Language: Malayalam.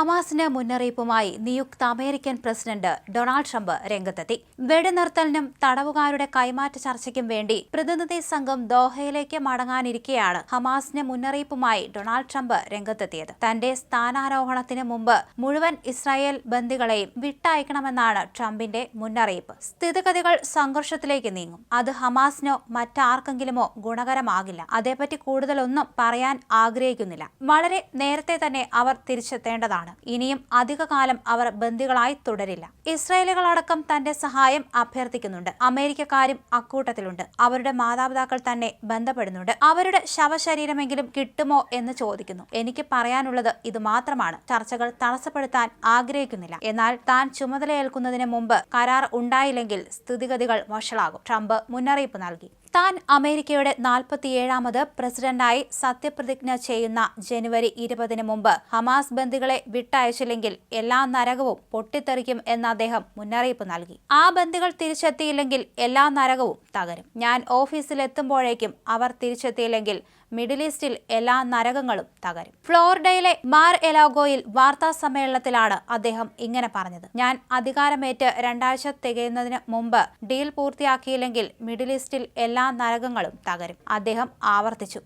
ഹമാസിന് മുന്നറിയിപ്പുമായി നിയുക്ത അമേരിക്കൻ പ്രസിഡന്റ് ഡൊണാൾഡ് ട്രംപ് രംഗത്തെത്തി. വെടിനിർത്തലിനും തടവുകാരുടെ കൈമാറ്റ ചർച്ചയ്ക്കും വേണ്ടി പ്രതിനിധി സംഘം ദോഹയിലേക്ക് മടങ്ങാനിരിക്കെയാണ് ഹമാസിന് മുന്നറിയിപ്പുമായി ഡൊണാൾഡ് ട്രംപ് രംഗത്തെത്തിയത്. തന്റെ സ്ഥാനാരോഹണത്തിന് മുമ്പ് മുഴുവൻ ഇസ്രായേൽ ബന്ദികളെയും വിട്ടയക്കണമെന്നാണ് ട്രംപിന്റെ മുന്നറിയിപ്പ്. സ്ഥിതിഗതികൾ സംഘർഷത്തിലേക്ക് നീങ്ങും. അത് ഹമാസിനോ മറ്റാർക്കെങ്കിലുമോ ഗുണകരമാകില്ല. അതേപ്പറ്റി കൂടുതലൊന്നും പറയാൻ ആഗ്രഹിക്കുന്നില്ല. വളരെ നേരത്തെ തന്നെ അവർ തിരിച്ചെത്തേണ്ടതാണ്. ഇനിയും അധികകാലം അവർ ബന്ദികളായി തുടരില്ല. ഇസ്രായേലുകളടക്കം തന്റെ സഹായം അഭ്യർത്ഥിക്കുന്നുണ്ട്. അമേരിക്കക്കാരും അക്കൂട്ടത്തിലുണ്ട്. അവരുടെ മാതാപിതാക്കൾ തന്നെ ബന്ധപ്പെടുന്നുണ്ട്. അവരുടെ ശവശരീരമെങ്കിലും കിട്ടുമോ എന്ന് ചോദിക്കുന്നു. എനിക്ക് പറയാനുള്ളത് ഇത് മാത്രമാണ്. ചർച്ചകൾ തടസ്സപ്പെടുത്താൻ ആഗ്രഹിക്കുന്നില്ല. എന്നാൽ താൻ ചുമതലയേൽക്കുന്നതിന് മുമ്പ് കരാർ ഉണ്ടായില്ലെങ്കിൽ സ്ഥിതിഗതികൾ വഷളാകും. ട്രംപ് മുന്നറിയിപ്പ് നൽകി. താൻ അമേരിക്കയുടെ 47ാമത് പ്രസിഡന്റായി സത്യപ്രതിജ്ഞ ചെയ്യുന്ന ജനുവരി 20-ന് മുമ്പ് ഹമാസ് ബന്ദികളെ വിട്ടയച്ചില്ലെങ്കിൽ എല്ലാ നരകവും പൊട്ടിത്തെറിക്കും എന്ന് അദ്ദേഹം മുന്നറിയിപ്പ് നൽകി. ആ ബന്ദികൾ തിരിച്ചെത്തിയില്ലെങ്കിൽ എല്ലാ നരകവും തകരും. ഞാൻ ഓഫീസിലെത്തുമ്പോഴേക്കും അവർ തിരിച്ചെത്തിയില്ലെങ്കിൽ മിഡിൽ ഈസ്റ്റിൽ എല്ലാ നരകങ്ങളും തകരും. ഫ്ലോറിഡയിലെ മാർ എലാഗോയിൽ വാർത്താ സമ്മേളനത്തിലാണ് അദ്ദേഹം ഇങ്ങനെ പറഞ്ഞത്. ഞാൻ അധികാരമേറ്റ് 2 ആഴ്ച തികയുന്നതിന് മുമ്പ് ഡീൽ പൂർത്തിയാക്കിയില്ലെങ്കിൽ മിഡിൽ ഈസ്റ്റിൽ എല്ലാ നരകങ്ങളും തകരും. അദ്ദേഹം ആവർത്തിച്ചു.